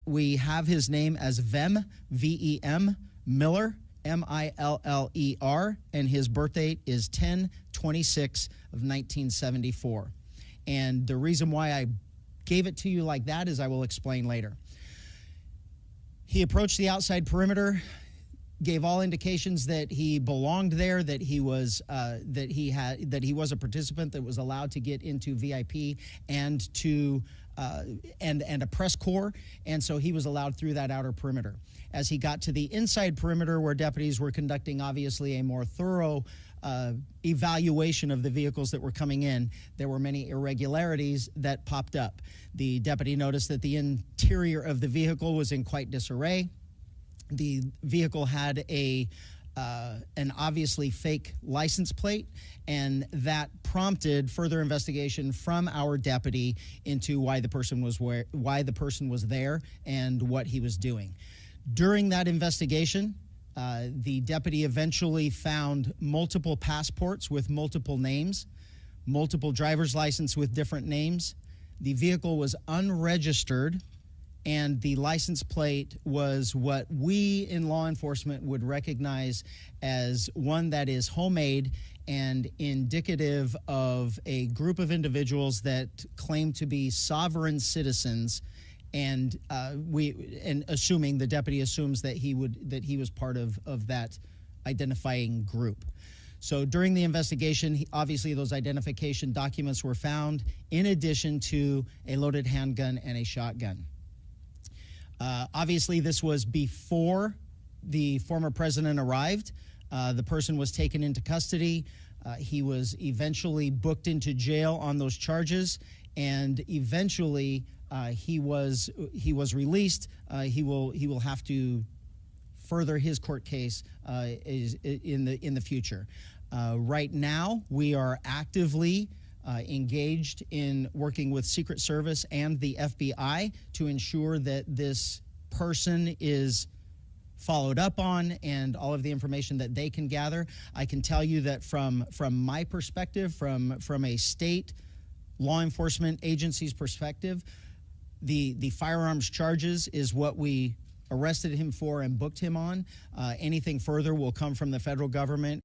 We have his name as Vem, V-E-M, Miller, M-I-L-L-E-R, and his birth date is 10/26 of 1974. And the reason why I gave it to you like that is I will explain later. He approached the outside perimeter, gave all indications that he belonged there, that he was a participant that was allowed to get into VIP and to and a press corps, and so he was allowed through that outer perimeter. As he got to the inside perimeter, where deputies were conducting obviously a more thorough evaluation of the vehicles that were coming in, there were many irregularities that popped up. The deputy noticed that the interior of the vehicle was in quite disarray. The vehicle had an obviously fake license plate, and that prompted further investigation from our deputy into why the person was there and what he was doing. During that investigation, the deputy eventually found multiple passports with multiple names, multiple driver's license with different names. The vehicle was unregistered, and the license plate was what we in law enforcement would recognize as one that is homemade and indicative of a group of individuals that claim to be sovereign citizens, and assuming the deputy assumes that he was part of that identifying group. So during the investigation, obviously those identification documents were found, in addition to a loaded handgun and a shotgun. Obviously, this was before the former president arrived. The person was taken into custody. He was eventually booked into jail on those charges, and eventually he was released. He will have to further his court case in the future. Right now, we are actively engaged in working with Secret Service and the FBI to ensure that this person is followed up on and all of the information that they can gather. I can tell you that from my perspective, from a state law enforcement agency's perspective, the firearms charges is what we arrested him for and booked him on. Anything further will come from the federal government.